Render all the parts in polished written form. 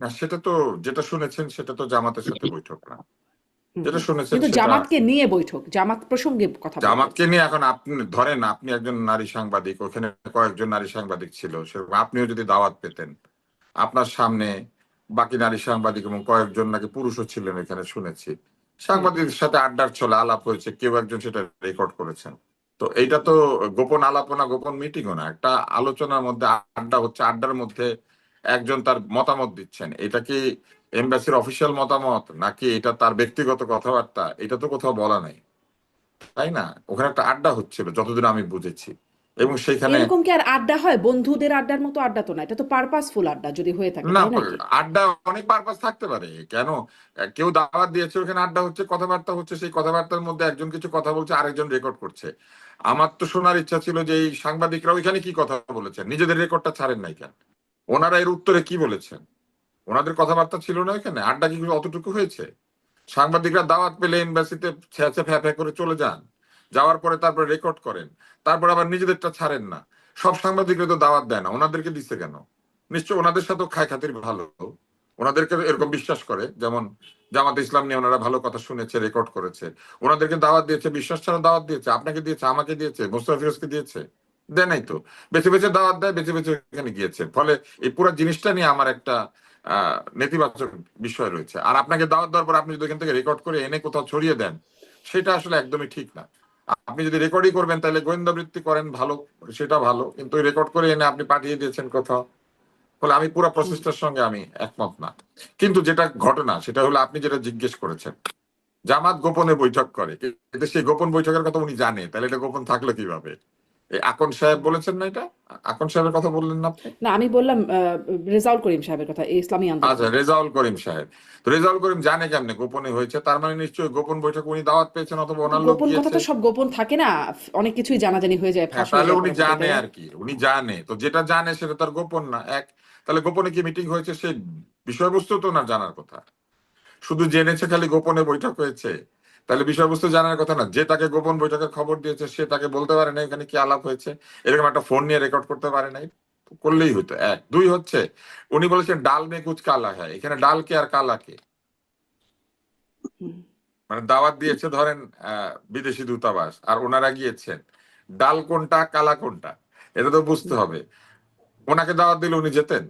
না, সেটা তো যেটা শুনেছেন সেটা তো জামাতের সাথে বৈঠক না। হুম যেটা হুম। শুনেছেন কিন্তু সেটা জামাতকে নিয়ে বৈঠক, জামাত প্রসঙ্গে কথা জামাতকে বলতেছি। নিয়ে। এখন আপনি ধরেন আপনি একজন নারী সাংবাদিক, ওখানে কয়েকজন নারী সাংবাদিক ছিল, সেরকম আপনিও যদি দাওয়াত পেতেন, আপনার সামনে বাকি নারী সাংবাদিক এবং কয়েকজন নাকি পুরুষও ছিলেন এখানে শুনেছি, হ্যাঁ। সাংবাদিকদের সাথে আড্ডার ছলে আলাপ হয়েছে, কেউ একজন সেটা রেকর্ড করেছেন। তো এইটা তো গোপন আলাপনা, গোপন মিটিংও না, একটা আলোচনার মধ্যে আড্ডা হচ্ছে, আড্ডার মধ্যে একজন তার মতামত দিচ্ছেন। এটা কি এমবাসির অফিসিয়াল মতামত নাকি এটা তার ব্যক্তিগত কথাবার্তা, এটা তো কোথাও বলা নাই, তাই না? ওখানে একটা আড্ডা হচ্ছিল যতদূর আমি বুঝেছি, এবং সেখানে এরকম কি আর আড্ডা হয়? বন্ধুদের আড্ডার মতো আড্ডা তো না, এটা তো পারপাসফুল আড্ডা যদি হয়ে থাকে, না, তাই নাকি? আড্ডা অনেক পারপাস থাকতে পারে কেন? কেউ দাওয়াত দিয়েছে, ওখানে আড্ডা হচ্ছে, কথাবার্তা হচ্ছে, সেই কথাবার্তার মধ্যে একজন কিছু কথা বলছে, আরেকজন রেকর্ড করছে। আমার তো শোনার ইচ্ছা ছিল যে এই সাংবাদিকরা ওইখানে কি কথা বলেছেন, নিজেদের রেকর্ডটা ছাড়েন নাই কেন? ওনারা এর উত্তরে কি বলেছেন? ওনাদের কথাবার্তা ছিল না এখানে? আড্ডা কি অতটুকু হয়েছে? সাংবাদিকরা দাওয়াত পেলে এমবাসিতে ছ্যাঁচে ফ্যাঁ ফ্যাঁ করে চলে যান, যাওয়ার পরে তারপর রেকর্ড করেন, তারপর আবার নিজেদেরটা ছাড়েন না। সব সাংবাদিকরা তো দাওয়াত দেয় না, ওনাদেরকে দিচ্ছে কেন? নিশ্চয় ওনাদের সাথেও খায় খাতির ভালো, ওনাদেরকে এরকম বিশ্বাস করে, যেমন জামাত ইসলাম নিয়ে ওনারা ভালো কথা শুনেছে, রেকর্ড করেছে। ওনাদেরকে দাওয়াত দিয়েছে, বিশ্বাস ছাড়া দাওয়াত দিয়েছে, আপনাকে দিয়েছে, আমাকে দিয়েছে, মোস্তফা ফিরোজকে দিয়েছে? দেয় নাই তো। বেছে বেছে দাওয়াত দেয়, বেছে বেছে এখানে গিয়েছে। ফলে এই পুরো জিনিসটা নিয়ে আমার একটা নেতিবাচক বিষয় রয়েছে। আর আপনাকে দাওয়াত দেওয়ার পর আপনি যদি এখান থেকে রেকর্ড করে এনে কোথাও ছড়িয়ে দেন, সেটা আসলে একদমই ঠিক না। আপনি যদি রেকর্ডই করবেন তাহলে গোয়েন্দা বৃত্তি করেন, ভালো, সেটা ভালো, কিন্তু রেকর্ড করে এনে আপনি পাঠিয়ে দিয়েছেন কোথাও। ফলে আমি পুরো হুম। প্রসেসটার সঙ্গে আমি একমত না। কিন্তু যেটা ঘটনা সেটা হলো আপনি যেটা জিজ্ঞেস করেছেন, জামাত গোপনে বৈঠক করে, কিন্তু সেই গোপন বৈঠকের কথা উনি জানে, তাহলে এটা গোপন থাকলো কিভাবে? এই আকন সাহেব বলেছেন না এটা? আকন সাহেবের কথা বললেন না আপনি? না, আমি বললাম রেজাউল করিম সাহেবের কথা, এই ইসলামী আচ্ছা, আন্দোলনের। রেজাউল করিম সাহেব। তো রেজাউল করিম জানে কেমনে গোপনে হয়েছে? তার মানে নিশ্চয়ই গোপন বৈঠক উনি দাওয়াত পেয়েছেন, অথবা কিন্তু ওনার লোক গোপন কথা গিয়েছে। তো সব গোপন থাকে না, অনেক কিছুই জানাজানি হয়ে যায়, হ্যাঁ, ফাঁস হয়ে তাহলে যায় উনি পরবর্তীতে, জানে তাই না? আর কি, উনি জানে তো, যেটা জানে সেটা তার গোপন না এক। তাহলে গোপনে কি মিটিং হয়েছে সেই বিষয়বস্তু তো ওনার জানার কথা। শুধু জেনেছে খালি গোপনে বৈঠক হয়েছে, তাহলে বিষয়বস্তু জানার কথা না। যে তাকে গোপন বৈঠকের খবর দিয়েছে সে তাকে বলতে পারে না এখানে কি আলাপ হয়েছে, এরকম একটা ফোন নিয়ে রেকর্ড করতে পারে নাই? করলেই হতো। এক দুই হচ্ছে, উনি বলেছেন ডাল মে কুচ কালা হ্যায়, এখানে ডাল কে আর কালা কে? হুম। মানে দাওয়াত দিয়েছে ধরেন বিদেশি দূতাবাস, আর ওনারা গিয়েছেন, ডাল কোনটা কালা কোনটা এটা তো বুঝতে হুম। হবে। ওনাকে দাওয়াত দিলে উনি যেতেন?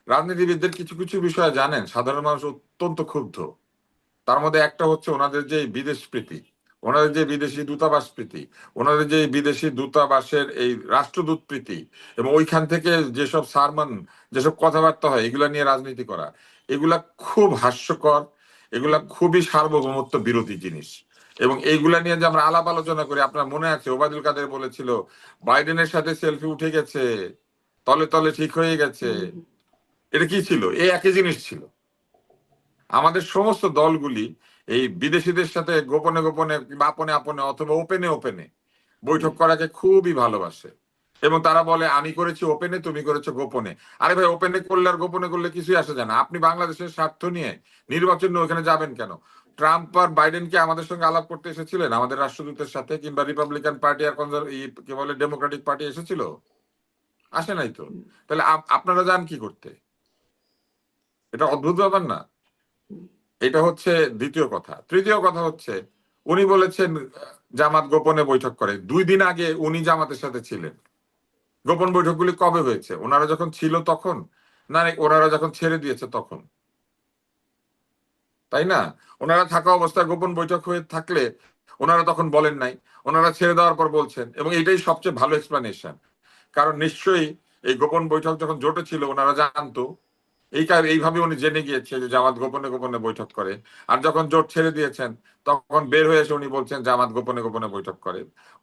রাজনীতিবিদদের কিছু কিছু বিষয় জানেন সাধারণ মানুষ অত্যন্ত ক্ষুব্ধ। তার মধ্যে একটা হচ্ছে ওনাদের যে বিদেশ প্রীতি, ওনাদের যে বিদেশি দূতাবাস প্রীতি, ওনাদের যে বিদেশি দূতাবাসের এই রাষ্ট্রদূত প্রীতি, এবং ওইখান থেকে যেসব সারমন, যেসব কথাবার্তা হয়, এগুলা নিয়ে রাজনীতি করা, এগুলা খুব হাস্যকর, এগুলা খুবই সার্বভৌমত্ব বিরোধী জিনিস। এবং এইগুলা নিয়ে যে আমরা আলাপ আলোচনা করি, আপনার মনে আছে ওবায়দুল কাদের বলেছিল বাইডেনের সাথে সেলফি উঠে গেছে, তলে তলে ঠিক হয়ে গেছে। হুম। হুম। এটা কি ছিল? এই একই জিনিস ছিল। আমাদের সমস্ত দলগুলি এই বিদেশিদের সাথে গোপনে গোপনে কিংবা আপনে আপনে অথবা ওপেনে ওপেনে বৈঠক করাকে খুবই ভালোবাসে। এবং তারা বলে আমি করেছি ওপেনে, তুমি করেছো গোপনে। আরে ভাই, ওপেনে করলে আর গোপনে করলে কিছুই আসে যায় না। আপনি বাংলাদেশের স্বার্থ নিয়ে নির্বাচন নিয়ে ওখানে যাবেন কেন? ট্রাম্প আর বাইডেন কি আমাদের সঙ্গে আলাপ করতে এসেছিলেন, আমাদের রাষ্ট্রদূতের সাথে? কিংবা রিপাবলিকান পার্টি আর কি বলে ডেমোক্রেটিক পার্টি এসেছিল? আসে নাই তো। তাহলে আপনারা যান কি করতে? এটা অদ্ভুত ব্যাপার না? এটা হচ্ছে দ্বিতীয় কথা। তৃতীয় কথা হচ্ছে, উনি বলেছেন জামাত গোপনে বৈঠক করে। 2 দিন আগে উনি জামাতের সাথে ছিলেন। গোপন বৈঠকগুলি কবে হয়েছে? ওনারা যখন ছিল তখন, না ওনারা যখন ছেড়ে দিয়েছে তখন? তাই না? ওনারা থাকা অবস্থায় গোপন বৈঠক হয়ে থাকলে ওনারা তখন বলেন নাই, ওনারা ছেড়ে দেওয়ার পর বলছেন, এবং এটাই সবচেয়ে ভালো এক্সপ্লানেশন। কারণ নিশ্চয়ই এই গোপন বৈঠক যখন জোটে ছিল ওনারা জানতো, এইভাবে উনি জেনে গিয়েছে যে জামাত গোপনে গোপনে বৈঠক করে। আর যখন জোট ছেড়ে দিয়েছেন তখন বের হয়ে এসে উনি বলছেন জামাত গোপনে গোপনে বৈঠক করে।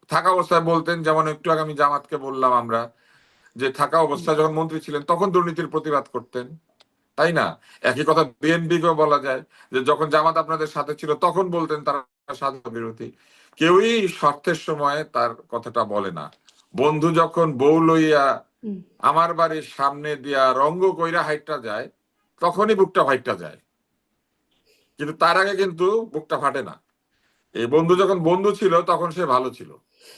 থাকা অবস্থায় বলতেন, যেমন একটু আগে আমি জামাতকে বললাম আমরা, যে থাকা হুম। অবস্থায় যখন মন্ত্রী ছিলেন তখন দুর্নীতির প্রতিবাদ করতেন, তাই না? একই কথা বিএনপিকেও বলা যায়, যে যখন জামাত আপনাদের সাথে ছিল তখন বলতেন তারা স্বাধীনতা বিরোধী। কেউই স্বার্থের সময় তার কথাটা বলে না। বন্ধু যখন বউ লইয়া হুম। আমার বাড়ির সামনে দিয়া রঙ্গ কইরা হাইটটা যায়, তখনই বুকটা ফাইটটা যায়, কিন্তু তার আগে কিন্তু বুকটা ফাটে না। এই বন্ধু যখন বন্ধু ছিল তখন সে ভালো ছিল।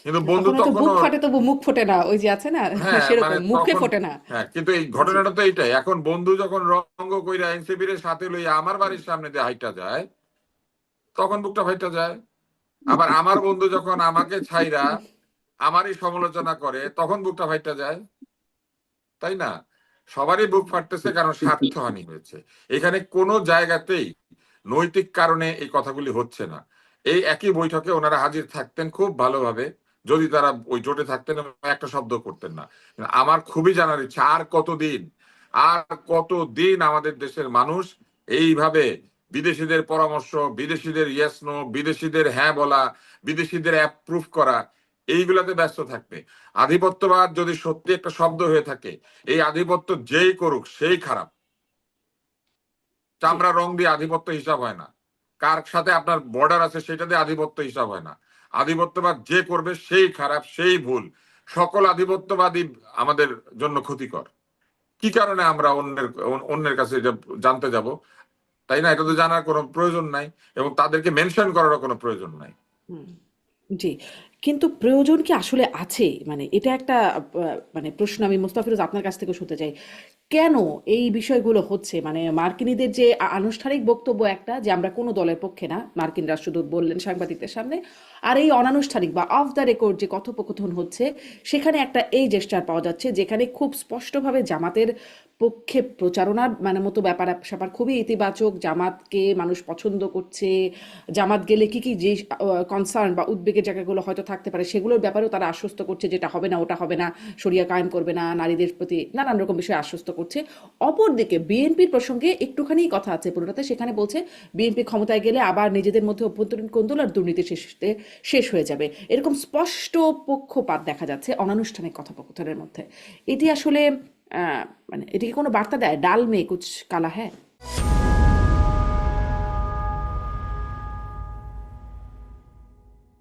কিন্তু বন্ধু তখন হয়তো বুক তখনও, ফাটে তবু মুখ ফোটে না, ওই যে আছে না হ্যাঁ মানে সেরকম মুখে তখন, ফোটে না। হ্যাঁ কিন্তু এই জি। ঘটনাটা তো এইটাই, এখন বন্ধু যখন রঙ্গ কইরা এনসিপির সাথে লইয়া আমার বাড়ির সামনে দিয়ে হাইটা যায়, তখন বুকটা ফাইটা যায়। আবার আমার বন্ধু যখন আমাকে ছাইরা আমারই সমালোচনা করে, তখন বুকটা ফাইটা যায়। তাই না? সবারই বুক ফাটতেছে কারণ স্বার্থহানি হয়েছে। এখানে কোনো জায়গাতেই নৈতিক কারণে এই কথাগুলি হচ্ছে না। এই একই বৈঠকে ওনারা হাজির থাকতেন খুব ভালোভাবে, যদি তারা ওই জোটে থাকতেন এবং একটা শব্দ করতেন না। আমার খুবই জানার ইচ্ছা, আর কতদিন আমাদের দেশের মানুষ এইভাবে বিদেশিদের পরামর্শ, বিদেশিদের ইয়েস নো, বিদেশিদের হ্যাঁ বলা, বিদেশিদের অ্যাপ্রুভ করা, এইগুলাতে ব্যস্ত থাকবে। আধিপত্যবাদ যদি সত্যি একটা শব্দ হয়ে থাকে, এই আধিপত্য যেই করুক সেই খারাপ। জি। চামড়া রং দিয়ে আধিপত্য হিসাব হয় না। কার সাথে আপনার বর্ডার আছে সেটা দিয়ে আধিপত্য হিসাব হয় না। আধিপত্যবাদ যে করবে সেই খারাপ, সেই ভুল। সকল আধিপত্যবাদী আমাদের জন্য ক্ষতিকর। কি কারণে আমরা অন্যের কাছে এটা জানতে যাব? তাই না? এটা তো জানার কোনো প্রয়োজন নাই, এবং তাদেরকে মেনশন করারও কোনো প্রয়োজন নাই। হুম। জি। কিন্তু প্রয়োজন কি আসলে আছে? মানে এটা একটা মানে প্রশ্ন আমি মোস্তাফিরুজ আপনার কাছ থেকে শুনতে চাই। কেন এই বিষয়গুলো হচ্ছে? মানে মার্কিনীদের যে আনুষ্ঠানিক বক্তব্য একটা যে আমরা কোনো দলের পক্ষে না, মার্কিন রাষ্ট্রদূত বললেন সাংবাদিকদের সামনে। আর এই অনানুষ্ঠানিক বা অফ দ্য রেকর্ড যে কথোপকথন হচ্ছে, সেখানে একটা এই জেস্টার পাওয়া যাচ্ছে যেখানে খুব স্পষ্টভাবে জামাতের পক্ষে প্রচারণার মানে মতো ব্যাপার-স্যাপার খুবই ইতিবাচক। জামাতকে মানুষ পছন্দ করছে। জামাত গেলে কি যে কনসার্ন বা উদ্বেগের জায়গাগুলো হয়তো থাকতে পারে সেগুলোর ব্যাপারেও তারা আশ্বস্ত করছে, যেটা হবে না, ওটা হবে না, শরিয়া কায়েম করবে না, নারীদের প্রতি নানান রকম বিষয়ে আশ্বস্ত করছে। অপরদিকে বিএনপির প্রসঙ্গে একটুখানি কথা আছে পুরোটাতে, সেখানে বলছে বিএনপি ক্ষমতায় গেলে আবার নিজেদের মধ্যে অভ্যন্তরীণ কোন্দল আর দুর্নীতি শেষ হয়ে যাবে। এরকম স্পষ্ট পক্ষপাত দেখা যাচ্ছে অনানুষ্ঠানিক কথোপকথনের মধ্যে। এটি আসলে মানে এটি কি কোনো বার্তা দেয়? ডাল মে কুছ কালা হ্যায়?